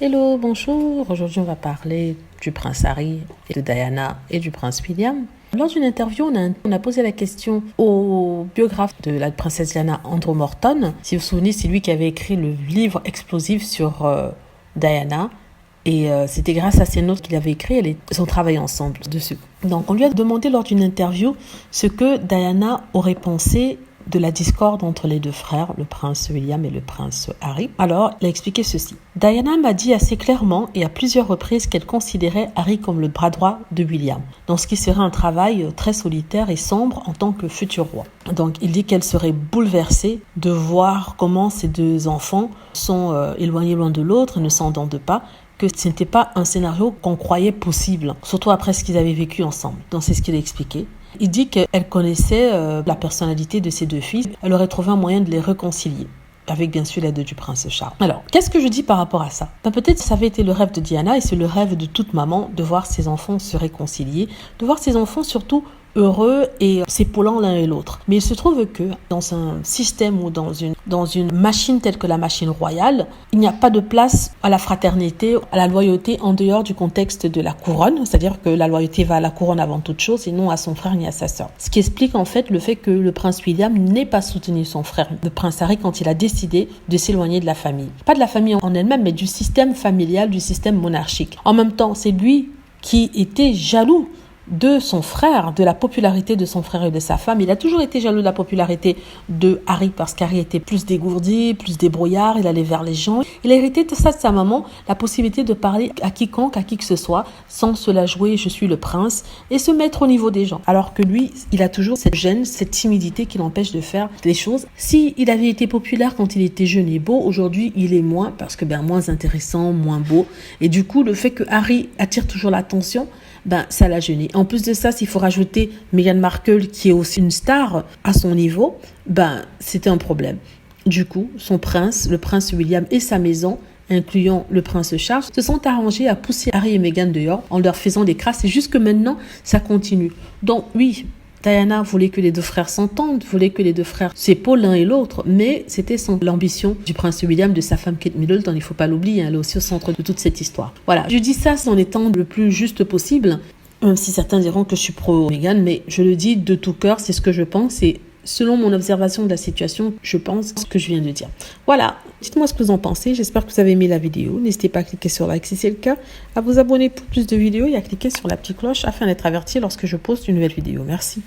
Hello, bonjour. Aujourd'hui, on va parler du prince Harry, et de Diana et du prince William. Lors d'une interview, on a posé la question au biographe de la princesse Diana, Andrew Morton. Si vous vous souvenez, c'est lui qui avait écrit le livre explosif sur Diana. Et c'était grâce à ces notes qu'il avait écrites, ils ont travaillé ensemble dessus. Donc, on lui a demandé lors d'une interview ce que Diana aurait pensé de la discorde entre les deux frères, le prince William et le prince Harry. Alors, il a expliqué ceci. Diana m'a dit assez clairement et à plusieurs reprises qu'elle considérait Harry comme le bras droit de William, dans ce qui serait un travail très solitaire et sombre en tant que futur roi. Donc, il dit qu'elle serait bouleversée de voir comment ces deux enfants sont éloignés l'un de l'autre et ne s'entendent pas, que ce n'était pas un scénario qu'on croyait possible, surtout après ce qu'ils avaient vécu ensemble. Donc, c'est ce qu'il a expliqué. Il dit qu'elle connaissait la personnalité de ses deux fils. Elle aurait trouvé un moyen de les réconcilier, avec bien sûr l'aide du prince Charles. Alors, qu'est-ce que je dis par rapport à ça ? Peut-être que ça avait été le rêve de Diana et c'est le rêve de toute maman de voir ses enfants se réconcilier, de voir ses enfants surtout heureux et s'épaulant l'un et l'autre. Mais il se trouve que dans un système ou dans une machine telle que la machine royale, il n'y a pas de place à la fraternité, à la loyauté en dehors du contexte de la couronne, c'est-à-dire que la loyauté va à la couronne avant toute chose et non à son frère ni à sa sœur. Ce qui explique en fait le fait que le prince William n'ait pas soutenu son frère, le prince Harry, quand il a décidé de s'éloigner de la famille. Pas de la famille en elle-même, mais du système familial, du système monarchique. En même temps, c'est lui qui était jaloux de son frère, de la popularité de son frère et de sa femme. Il a toujours été jaloux de la popularité de Harry parce qu'Harry était plus dégourdi, plus débrouillard, il allait vers les gens. Il a hérité de ça de sa maman, la possibilité de parler à quiconque, à qui que ce soit, sans se la jouer « je suis le prince » et se mettre au niveau des gens. Alors que lui, il a toujours cette gêne, cette timidité qui l'empêche de faire les choses. Si il avait été populaire quand il était jeune et beau, aujourd'hui il est moins parce que moins intéressant, moins beau. Et du coup, le fait que Harry attire toujours l'attention, ça l'a gêné. En plus de ça, s'il faut rajouter Meghan Markle, qui est aussi une star à son niveau, c'était un problème. Du coup, son prince, le prince William et sa maison, incluant le prince Charles, se sont arrangés à pousser Harry et Meghan dehors en leur faisant des crasses. Et jusque maintenant, ça continue. Donc oui, Diana voulait que les deux frères s'entendent, voulait que les deux frères s'épaulent l'un et l'autre, mais c'était sans l'ambition du prince William, de sa femme Kate Middleton, il ne faut pas l'oublier, elle est aussi au centre de toute cette histoire. Voilà, je dis ça en étant le plus juste possible, même si certains diront que je suis pro Meghan, mais je le dis de tout cœur, c'est ce que je pense, et selon mon observation de la situation, je pense ce que je viens de dire. Voilà, dites-moi ce que vous en pensez, j'espère que vous avez aimé la vidéo, n'hésitez pas à cliquer sur like si c'est le cas, à vous abonner pour plus de vidéos et à cliquer sur la petite cloche afin d'être averti lorsque je poste une nouvelle vidéo. Merci.